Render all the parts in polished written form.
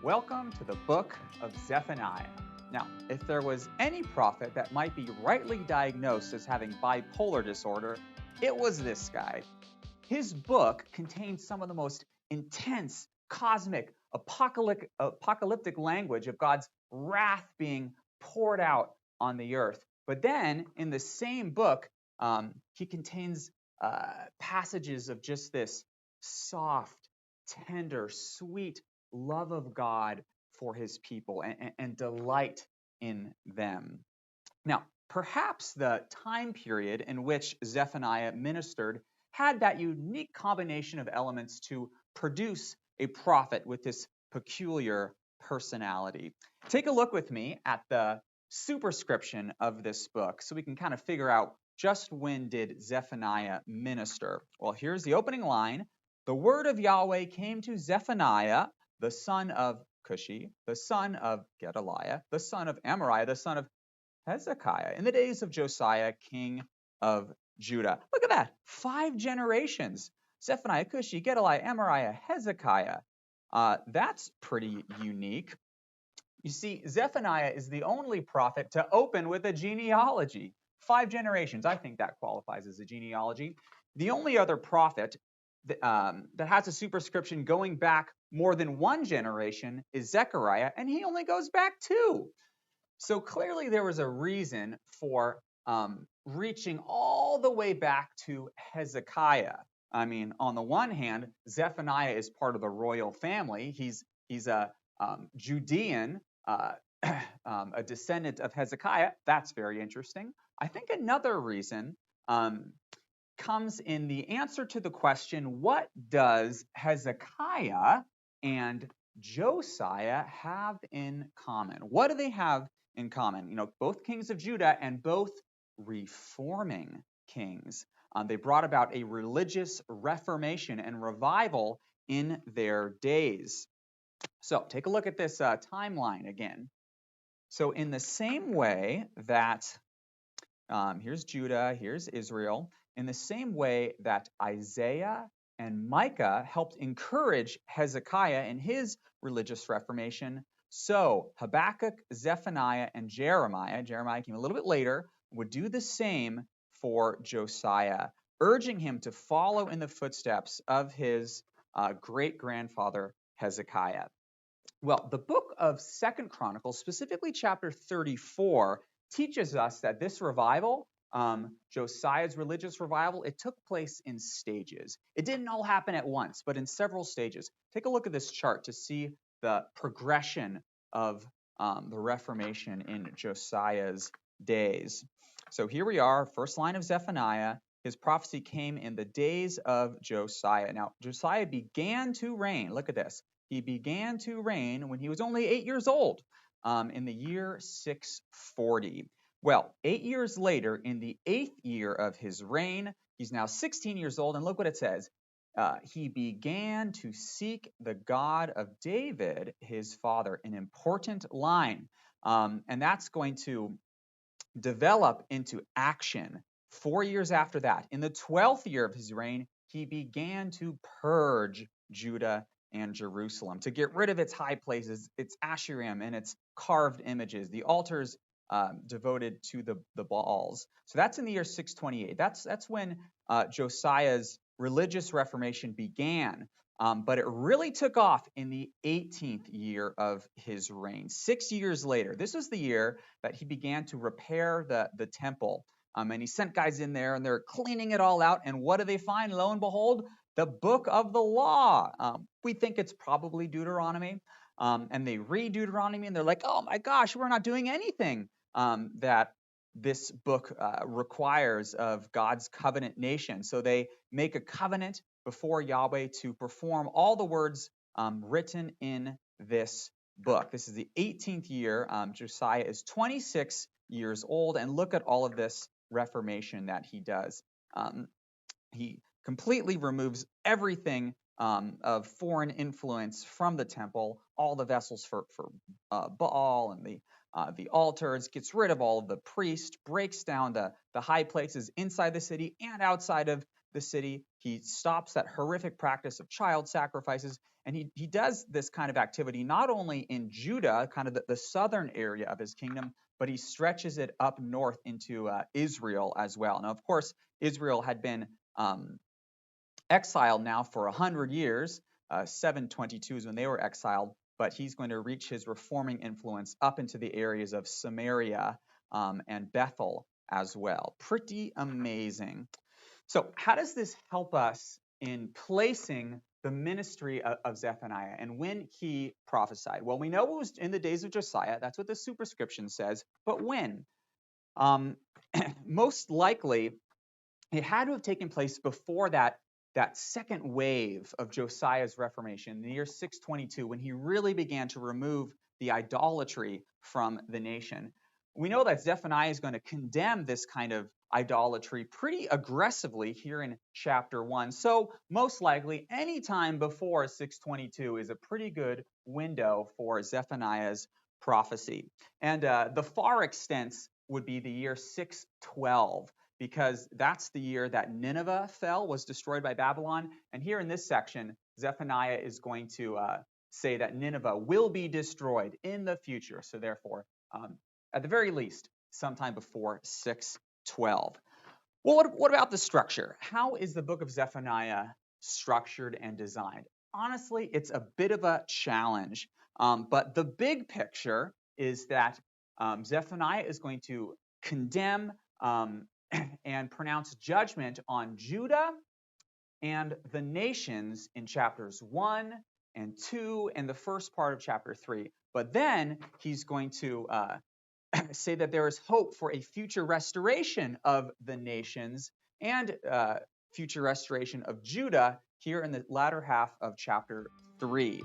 Welcome to the book of Zephaniah. Now, if there was any prophet that might be rightly diagnosed as having bipolar disorder, it was this guy. His book contains some of the most intense, cosmic, apocalyptic language of God's wrath being poured out on the earth. But then, in the same book, he contains passages of just this soft, tender, sweet love of God for his people and delight in them. Now, perhaps the time period in which Zephaniah ministered had that unique combination of elements to produce a prophet with this peculiar personality. Take a look with me at the superscription of this book so we can kind of figure out just when did Zephaniah minister. Well, here's the opening line. The word of Yahweh came to Zephaniah, the son of Cushi, the son of Gedaliah, the son of Amariah, the son of Hezekiah, in the days of Josiah, king of Judah. Look at that. 5 generations. Zephaniah, Cushi, Gedaliah, Amariah, Hezekiah. That's pretty unique. You see, Zephaniah is the only prophet to open with a genealogy. 5 generations. I think that qualifies as a genealogy. The only other prophet that has a superscription going back more than 1 generation is Zechariah, and he only goes back 2. So clearly there was a reason for reaching all the way back to Hezekiah. I mean, on the one hand, Zephaniah is part of the royal family. He's a Judean, a descendant of Hezekiah. That's very interesting. I think another reason comes in the answer to the question, what does Hezekiah and Josiah have in common? What do they have in common? You know, both kings of Judah and both reforming kings. They brought about a religious reformation and revival in their days. So take a look at this timeline again. So in the same way that here's Judah, here's Israel, in the same way that Isaiah and Micah helped encourage Hezekiah in his religious reformation, so Habakkuk, Zephaniah, and Jeremiah came a little bit later, would do the same for Josiah, urging him to follow in the footsteps of his great-grandfather Hezekiah. Well, the book of 2 Chronicles, specifically chapter 34, teaches us that this revival, Josiah's religious revival, it took place in stages. It didn't all happen at once, but in several stages. Take a look at this chart to see the progression of the Reformation in Josiah's days. So here we are, first line of Zephaniah. His prophecy came in the days of Josiah. Now, Josiah began to reign. Look at this. He began to reign when he was only 8 years old, in the year 640. Well, 8 years later, in the 8th year of his reign, he's now 16 years old, and look what it says. He began to seek the God of David, his father, an important line. And that's going to develop into action 4 years after that. In the 12th year of his reign, he began to purge Judah and Jerusalem, to get rid of its high places, its Asherim and its carved images, the altars devoted to the Baals. So that's in the year 628. That's when Josiah's religious reformation began. But it really took off in the 18th year of his reign. 6 years later, this was the year that he began to repair the temple. And he sent guys in there, and they're cleaning it all out. And what do they find? Lo and behold, the book of the law. We think it's probably Deuteronomy. And they read Deuteronomy, and they're like, oh my gosh, we're not doing anything that this book requires of God's covenant nation. So they make a covenant before Yahweh to perform all the words written in this book. This is the 18th year. Josiah is 26 years old, and look at all of this reformation that he does. He completely removes everything of foreign influence from the temple, all the vessels for Baal and the altars, gets rid of all of the priests, breaks down the high places inside the city and outside of the city. He stops that horrific practice of child sacrifices. And he does this kind of activity not only in Judah, kind of the southern area of his kingdom, but he stretches it up north into Israel as well. Now, of course, Israel had been exiled now for 100 years. 722 is when they were exiled, but he's going to reach his reforming influence up into the areas of Samaria and Bethel as well. Pretty amazing. So how does this help us in placing the ministry of Zephaniah and when he prophesied? Well, we know it was in the days of Josiah. That's what the superscription says. But when? Most likely, it had to have taken place before that second wave of Josiah's reformation in the year 622, when he really began to remove the idolatry from the nation. We know that Zephaniah is going to condemn this kind of idolatry pretty aggressively here in chapter 1. So most likely any time before 622 is a pretty good window for Zephaniah's prophecy. And the far extents would be the year 612, because that's the year that Nineveh fell, was destroyed by Babylon. And here in this section, Zephaniah is going to say that Nineveh will be destroyed in the future. So therefore, at the very least, sometime before 612. Well, what about the structure? How is the book of Zephaniah structured and designed? Honestly, it's a bit of a challenge. But the big picture is that Zephaniah is going to condemn and pronounce judgment on Judah and the nations in chapters 1 and 2 and the first part of chapter 3. But then he's going to say that there is hope for a future restoration of the nations and future restoration of Judah here in the latter half of chapter 3.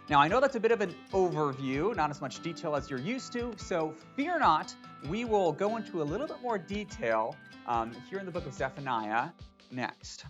Now, I know that's a bit of an overview, not as much detail as you're used to, so fear not. We will go into a little bit more detail here in the book of Zephaniah next.